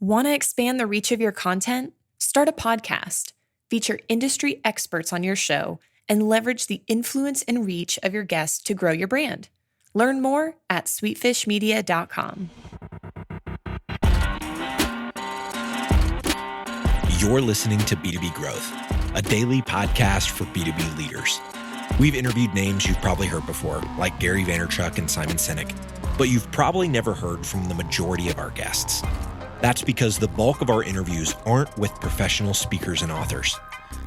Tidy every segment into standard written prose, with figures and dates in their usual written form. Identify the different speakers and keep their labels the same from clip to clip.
Speaker 1: Want to expand the reach of your content? Start a podcast. Feature industry experts on your show and leverage the influence and reach of your guests to grow your brand. Learn more at sweetfishmedia.com.
Speaker 2: You're listening to B2B Growth, a daily podcast for B2B leaders. We've interviewed names you've probably heard before, like Gary Vaynerchuk and Simon Sinek, but you've probably never heard from the majority of our guests. That's because the bulk of our interviews aren't with professional speakers and authors.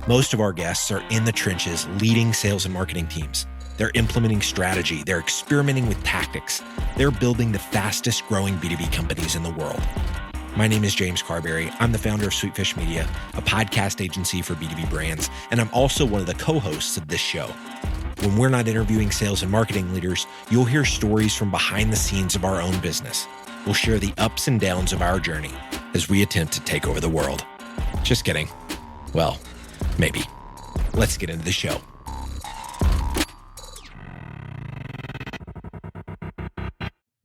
Speaker 2: Most of our guests are in the trenches leading sales and marketing teams. They're implementing strategy. They're experimenting with tactics. They're building the fastest growing B2B companies in the world. My name is James Carberry. I'm the founder of Sweetfish Media, a podcast agency for B2B brands, and I'm also one of the co-hosts of this show. When we're not interviewing sales and marketing leaders, you'll hear stories from behind the scenes of our own business. We'll share the ups and downs of our journey as we attempt to take over the world. Just kidding. Well, maybe. Let's get into the show.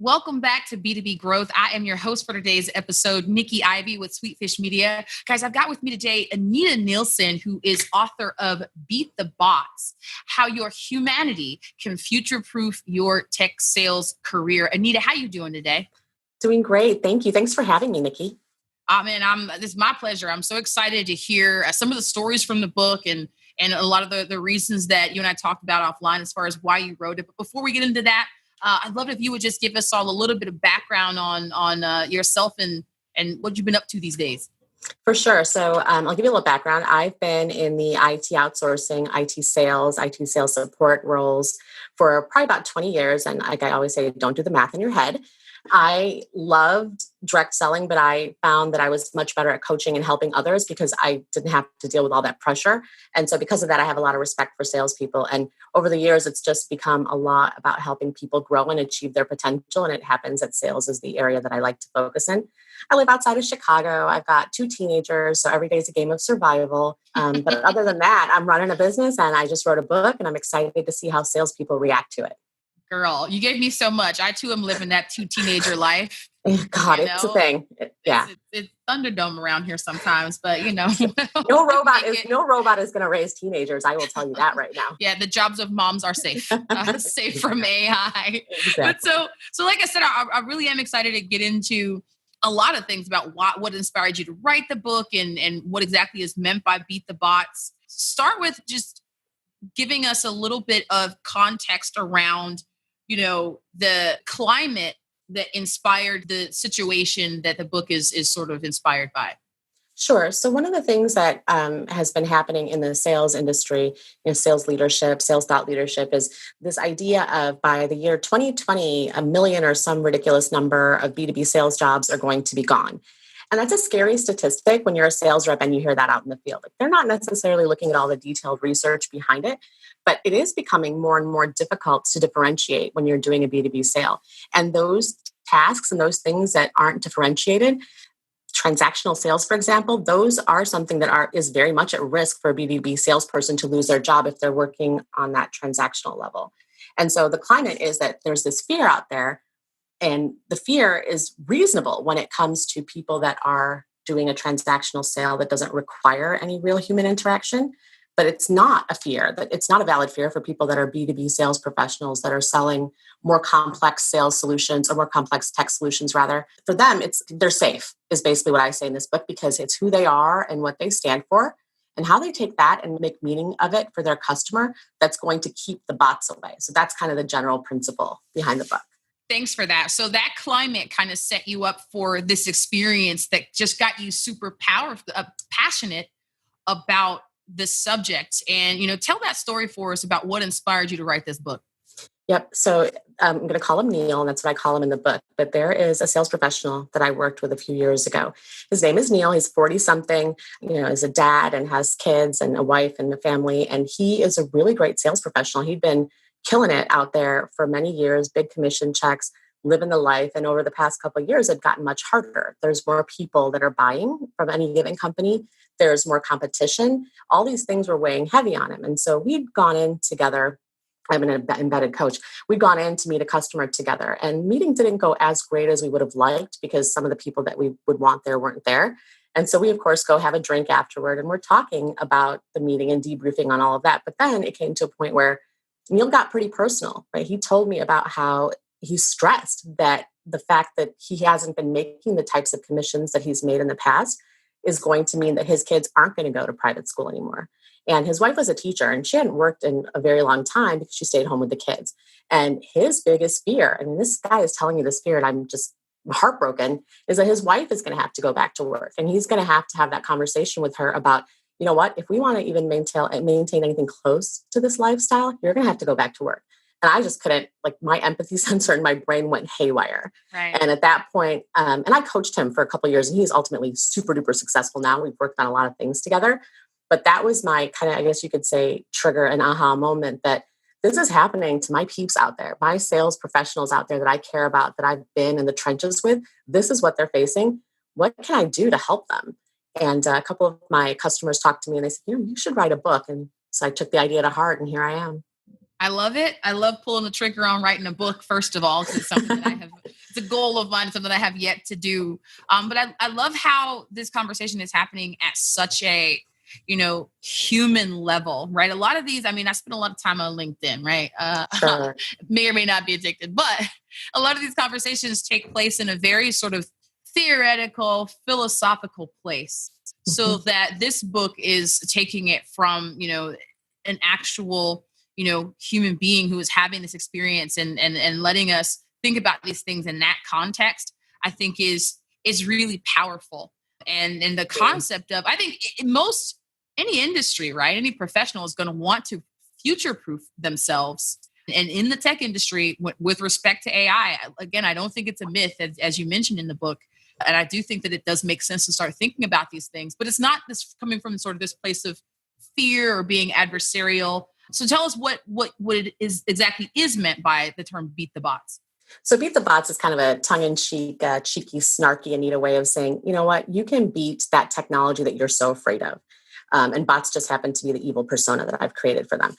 Speaker 3: Welcome back to B2B Growth. I am your host for today's episode, Nikki Ivy with Sweetfish Media. Guys, I've got with me today Anita Nielsen, who is author of Beat the Bots, How Your Humanity Can Future-Proof Your Tech Sales Career. Anita, how you doing today?
Speaker 4: Doing great. Thank you. Thanks for having me, Nikki.
Speaker 3: This is my pleasure. I'm so excited to hear some of the stories from the book and a lot of the reasons that you and I talked about offline as far as why you wrote it. But before we get into that, I'd love it if you would just give us all a little bit of background on yourself and what you've been up to these days.
Speaker 4: For sure. So I'll give you a little background. I've been in the IT outsourcing, IT sales support roles for probably about 20 years. And like I always say, don't do the math in your head. I loved direct selling, but I found that I was much better at coaching and helping others because I didn't have to deal with all that pressure. And so because of that, I have a lot of respect for salespeople. And over the years, it's just become a lot about helping people grow and achieve their potential. And it happens that sales is the area that I like to focus in. I live outside of Chicago. I've got 2 teenagers, so every day is a game of survival. But other than that, I'm running a business and I just wrote a book and I'm excited to see how salespeople react to it.
Speaker 3: Girl, you gave me so much. I too am living that 2 teenager life.
Speaker 4: God, it's a thing. Yeah.
Speaker 3: It's Thunderdome around here sometimes, but
Speaker 4: no robot is going to raise teenagers. I will tell you that right now.
Speaker 3: Yeah. The jobs of moms are safe, safe from AI.
Speaker 4: Exactly.
Speaker 3: But so like I said, I really am excited to get into a lot of things about what inspired you to write the book and what exactly is meant by Beat the Bots. Start with just giving us a little bit of context around the climate that inspired the situation that the book is sort of inspired by.
Speaker 4: Sure. So one of the things that has been happening in the sales industry, sales leadership, sales thought leadership, is this idea of by the year 2020, 1 million or some ridiculous number of B2B sales jobs are going to be gone. And that's a scary statistic when you're a sales rep and you hear that out in the field. Like, they're not necessarily looking at all the detailed research behind it, but it is becoming more and more difficult to differentiate when you're doing a B2B sale. And those tasks and those things that aren't differentiated, transactional sales, for example, those are something that is very much at risk for a B2B salesperson to lose their job if they're working on that transactional level. And so the climate is that there's this fear out there. And the fear is reasonable when it comes to people that are doing a transactional sale that doesn't require any real human interaction. But it's not a fear. It's not a valid fear for people that are B2B sales professionals that are selling more complex sales solutions or more complex tech solutions, rather. For them, they're safe, is basically what I say in this book, because it's who they are and what they stand for and how they take that and make meaning of it for their customer that's going to keep the bots away. So that's kind of the general principle behind the book.
Speaker 3: Thanks for that. So that climate kind of set you up for this experience that just got you super passionate about the subject. And, tell that story for us about what inspired you to write this book.
Speaker 4: Yep. So I'm going to call him Neil, and that's what I call him in the book. But there is a sales professional that I worked with a few years ago. His name is Neil. He's 40-something, is a dad and has kids and a wife and a family. And he is a really great sales professional. He'd been killing it out there for many years, big commission checks, living the life. And over the past couple of years, it's gotten much harder. There's more people that are buying from any given company. There's more competition. All these things were weighing heavy on him. And so we'd gone in together I'm an embedded coach. We'd gone in to meet a customer together, and meeting didn't go as great as we would have liked because some of the people that we would want there weren't there. And so we, of course, go have a drink afterward, and we're talking about the meeting and debriefing on all of that. But then it came to a point where Neil got pretty personal, right? He told me about how he's stressed that the fact that he hasn't been making the types of commissions that he's made in the past is going to mean that his kids aren't going to go to private school anymore. And his wife was a teacher, and she hadn't worked in a very long time because she stayed home with the kids. And his biggest fear, I mean, this guy is telling me this fear, and I'm just heartbroken, is that his wife is going to have to go back to work. And he's going to have that conversation with her about, you know what, if we want to even maintain anything close to this lifestyle, you're going to have to go back to work. And I just couldn't, like, my empathy sensor in my brain went haywire.
Speaker 3: Right.
Speaker 4: And at that point, and I coached him for a couple of years, and he's ultimately super duper successful now. We've worked on a lot of things together. But that was my kind of, I guess you could say, trigger and aha moment that this is happening to my peeps out there, my sales professionals out there that I care about, that I've been in the trenches with. This is what they're facing. What can I do to help them? And a couple of my customers talked to me and they said, you should write a book. And so I took the idea to heart, and here I am.
Speaker 3: I love it. I love pulling the trigger on writing a book, first of all, because it's something that it's a goal of mine, something that I have yet to do. But I love how this conversation is happening at such a, human level, right? A lot of these, I spend a lot of time on LinkedIn, right?
Speaker 4: Sure.
Speaker 3: May or may not be addicted, but a lot of these conversations take place in a very sort of theoretical, philosophical place. So that this book is taking it from, an actual, human being who is having this experience and letting us think about these things in that context, I think is really powerful. And the concept of, I think any industry, right? Any professional is going to want to future-proof themselves. And in the tech industry, with respect to AI, again, I don't think it's a myth, as you mentioned in the book. And I do think that it does make sense to start thinking about these things, but it's not this coming from sort of this place of fear or being adversarial. So tell us what it is exactly is meant by the term beat the bots.
Speaker 4: So beat the bots is kind of a tongue-in-cheek, cheeky, snarky, Anita way of saying, you know what, you can beat that technology that you're so afraid of. And bots just happen to be the evil persona that I've created for them.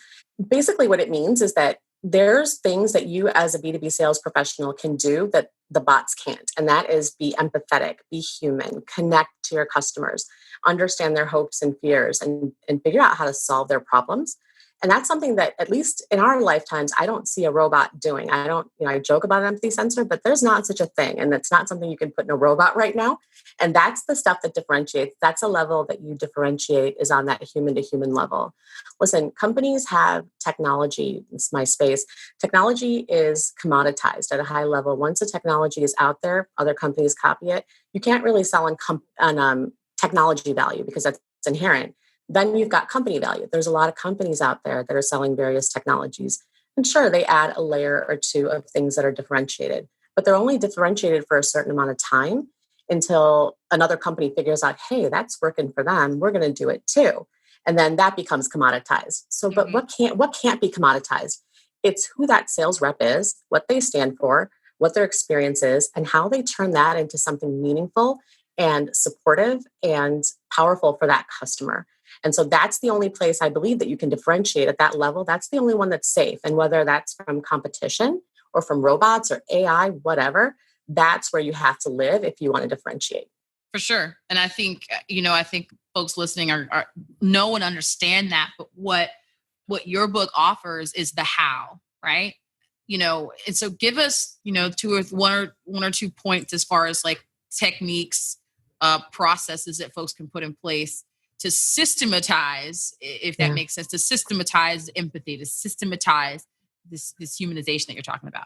Speaker 4: Basically, what it means is that there's things that you as a B2B sales professional can do that the bots can't. And that is be empathetic, be human, connect to your customers, understand their hopes and fears, and figure out how to solve their problems. And that's something that, at least in our lifetimes, I don't see a robot doing. I joke about an empathy sensor, but there's not such a thing. And it's not something you can put in a robot right now. And that's the stuff that differentiates. That's a level that you differentiate, is on that human to human level. Listen, companies have technology. It's my space. Technology is commoditized at a high level. Once the technology is out there, other companies copy it. You can't really sell on technology value because that's inherent. Then you've got company value. There's a lot of companies out there that are selling various technologies. And sure, they add a layer or two of things that are differentiated, but they're only differentiated for a certain amount of time until another company figures out, hey, that's working for them. We're going to do it too. And then that becomes commoditized. So, but what can't be commoditized? It's who that sales rep is, what they stand for, what their experience is, and how they turn that into something meaningful and supportive and powerful for that customer. And so that's the only place I believe that you can differentiate at that level. That's the only one that's safe. And whether that's from competition or from robots or AI, whatever, that's where you have to live if you want to differentiate.
Speaker 3: For sure. And I think, I think folks listening are know and understand that. But what your book offers is the how, right? And so give us, one or two points as far as like techniques, processes that folks can put in place to systematize, if that makes sense, to systematize empathy, to systematize this humanization that you're talking about.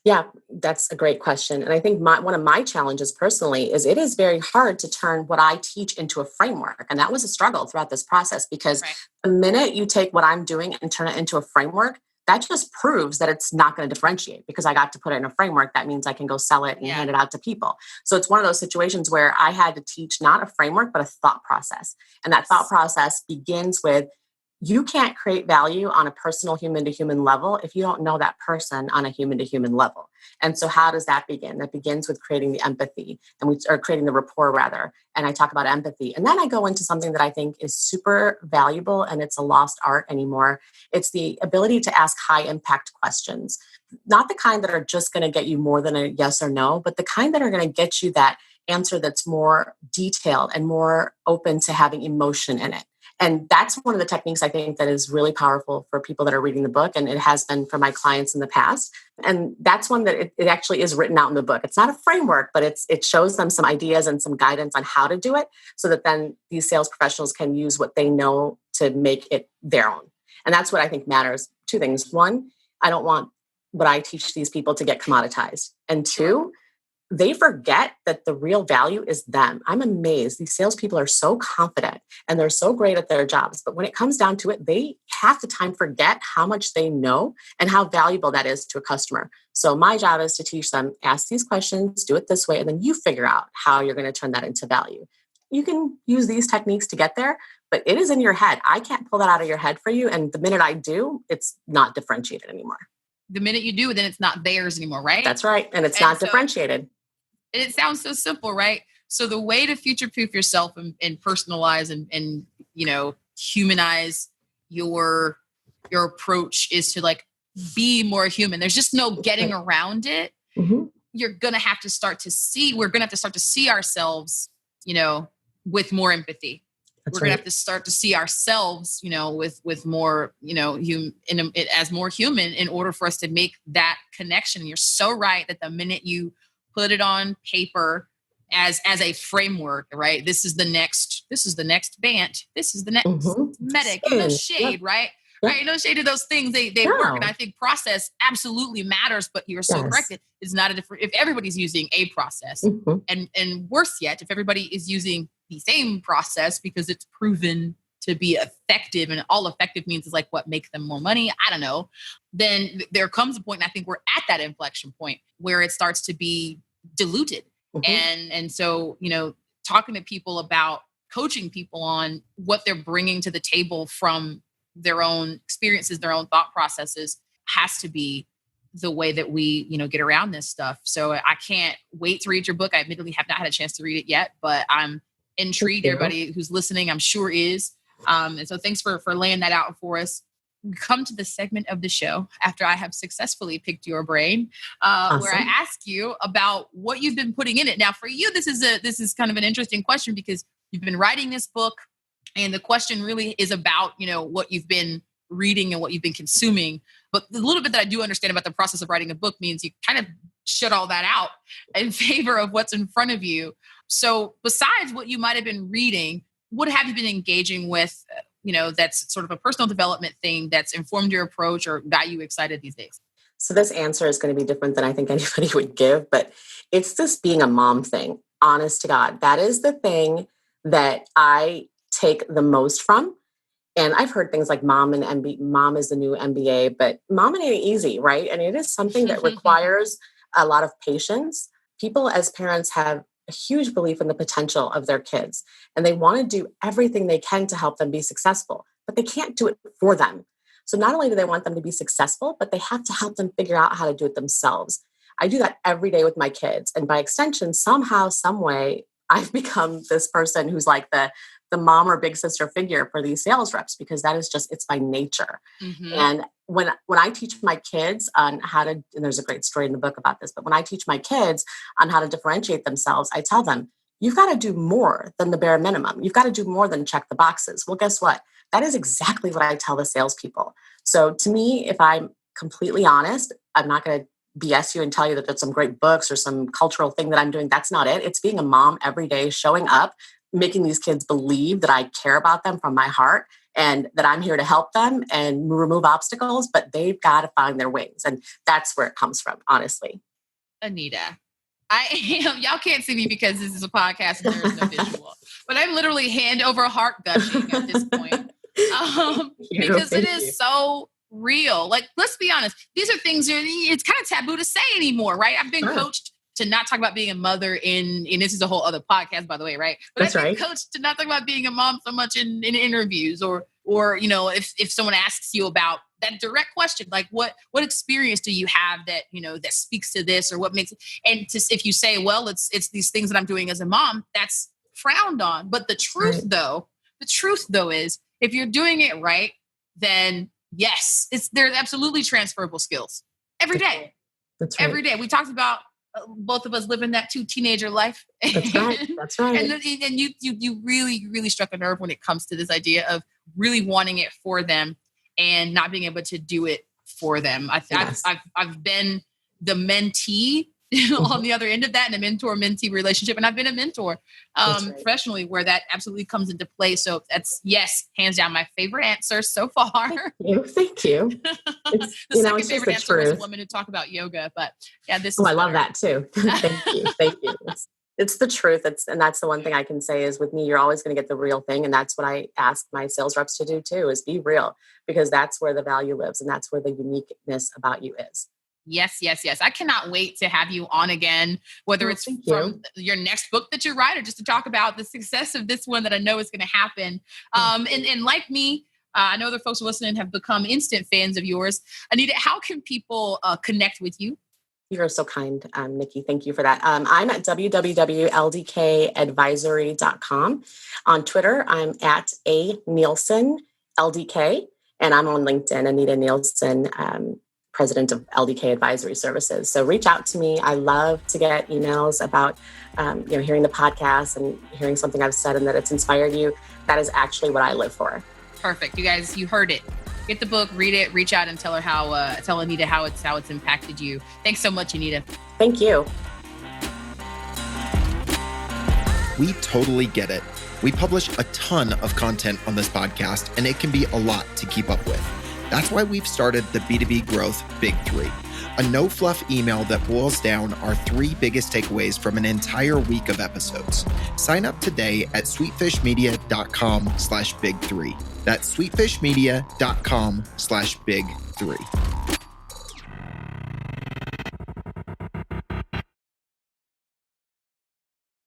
Speaker 4: Yeah, that's a great question. And I think one of my challenges personally is it is very hard to turn what I teach into a framework. And that was a struggle throughout this process because the minute you take what I'm doing and turn it into a framework, that just proves that it's not going to differentiate because I got to put it in a framework. That means I can go sell it and hand it out to people. So it's one of those situations where I had to teach not a framework, but a thought process. And that thought process begins with, you can't create value on a personal human to human level if you don't know that person on a human to human level. And so how does that begin? That begins with creating the empathy or creating the rapport rather. And I talk about empathy. And then I go into something that I think is super valuable and it's a lost art anymore. It's the ability to ask high impact questions, not the kind that are just going to get you more than a yes or no, but the kind that are going to get you that answer that's more detailed and more open to having emotion in it. And that's one of the techniques I think that is really powerful for people that are reading the book. And it has been for my clients in the past. And that's one that it actually is written out in the book. It's not a framework, but it shows them some ideas and some guidance on how to do it so that then these sales professionals can use what they know to make it their own. And that's what I think matters. Two things. One, I don't want what I teach these people to get commoditized. And two, they forget that the real value is them. I'm amazed. These salespeople are so confident and they're so great at their jobs. But when it comes down to it, they half the time forget how much they know and how valuable that is to a customer. So my job is to teach them, ask these questions, do it this way, and then you figure out how you're going to turn that into value. You can use these techniques to get there, but it is in your head. I can't pull that out of your head for you. And the minute I do, it's not differentiated anymore.
Speaker 3: The minute you do, then it's not theirs anymore, right?
Speaker 4: That's right. And it's not differentiated.
Speaker 3: It sounds so simple, right? So the way to future-proof yourself and personalize and humanize your approach is to like be more human. There's just no getting around it. Mm-hmm. We're going to have to start to see ourselves, with more empathy. We're going to have to start to see ourselves, with more, as more human in order for us to make that connection. And you're so right that the minute you put it on paper as a framework, right? This is the next BANT. This is the next medic. No shade, right? Yep. Right? No shade to those things. They work. And I think process absolutely matters, but you're so correct. It's not a different, if everybody's using a process and worse yet, if everybody is using the same process because it's proven to be effective and all effective means is like what makes them more money. I don't know. Then there comes a point, and I think we're at that inflection point where it starts to be diluted. And so, talking to people about coaching people on what they're bringing to the table from their own experiences, their own thought processes has to be the way that we, get around this stuff. So I can't wait to read your book. I admittedly have not had a chance to read it yet, but I'm intrigued. Everybody who's listening, I'm sure is. And so thanks for laying that out for us. We come to the segment of the show after I have successfully picked your brain, where I ask you about what you've been putting in it. Now, for you, this is kind of an interesting question because you've been writing this book, and the question really is about what you've been reading and what you've been consuming. But the little bit that I do understand about the process of writing a book means you kind of shut all that out in favor of what's in front of you. So, besides what you might have been reading, what have you been engaging with, that's sort of a personal development thing that's informed your approach or got you excited these days?
Speaker 4: So this answer is going to be different than I think anybody would give, but it's this being a mom thing. Honest to God, that is the thing that I take the most from. And I've heard things like mom is the new MBA, but mom ain't easy, right? And it is something that requires a lot of patience. People as parents have a huge belief in the potential of their kids, and they want to do everything they can to help them be successful, but they can't do it for them. So not only do they want them to be successful, but they have to help them figure out how to do it themselves. I do that every day with my kids. And by extension, somehow, some way, I've become this person who's like the mom or big sister figure for these sales reps, because that is just, it's by nature. And when I teach my kids on how to, and there's a great story in the book about this, but when I teach my kids on how to differentiate themselves, I tell them, you've got to do more than the bare minimum. You've got to do more than check the boxes. Well, guess what? That is exactly what I tell the salespeople. So to me, if I'm completely honest, I'm not going to BS you and tell you that there's some great books or some cultural thing that I'm doing. That's not it. It's being a mom every day, showing up, making these kids believe that I care about them from my heart and that I'm here to help them and remove obstacles, but they've got to find their wings. And that's where it comes from, honestly.
Speaker 3: Anita, y'all can't see me because this is a podcast and there is no visual, but I'm literally hand over heart gushing at this point. Because it is so real. Like, let's be honest. These are things it's kind of taboo to say anymore, right? I've been coached to not talk about being a mother and this is a whole other podcast, by the way, right? But I've been coached to not talk about being a mom so much in interviews or Or, if someone asks you about that direct question, like what experience do you have that, that speaks to this, or what makes it, and if you say, well, it's these things that I'm doing as a mom, that's frowned on. But the truth though is, if you're doing it right, then yes, there's absolutely transferable skills every day.
Speaker 4: That's right.
Speaker 3: Every day. We talked about both of us living that teenager life.
Speaker 4: That's right. That's right.
Speaker 3: And you really, really struck a nerve when it comes to this idea of really wanting it for them and not being able to do it for them. I've been the mentee on the other end of that, in a mentor-mentee relationship, and I've been a mentor professionally, where that absolutely comes into play. So that's, yes, hands down, my favorite answer so far.
Speaker 4: Thank you.
Speaker 3: The second favorite answer was a woman who talked about yoga, but yeah, this.
Speaker 4: I love that too. Thank you. It's the truth. And that's the one thing I can say is, with me, you're always going to get the real thing. And that's what I ask my sales reps to do too, is be real, because that's where the value lives. And that's where the uniqueness about you is.
Speaker 3: Yes. I cannot wait to have you on again, whether it's from your next book that you write, or just to talk about the success of this one that I know is going to happen. And like me, I know other folks listening have become instant fans of yours. Anita, how can people connect with you?
Speaker 4: You're so kind, Nikki. Thank you for that. I'm at www.ldkadvisory.com. On Twitter, I'm at A Nielsen LDK, and I'm on LinkedIn, Anita Nielsen, president of LDK Advisory Services. So reach out to me. I love to get emails about, hearing the podcast and hearing something I've said and that it's inspired you. That is actually what I live for.
Speaker 3: Perfect. You guys, you heard it. Get the book, read it, reach out and tell Anita how it's impacted you. Thanks so much, Anita.
Speaker 4: Thank you.
Speaker 5: We totally get it. We publish a ton of content on this podcast, and it can be a lot to keep up with. That's why we've started the B2B Growth Big Three, a no-fluff email that boils down our 3 biggest takeaways from an entire week of episodes. Sign up today at sweetfishmedia.com/big3. That's sweetfishmedia.com/big3.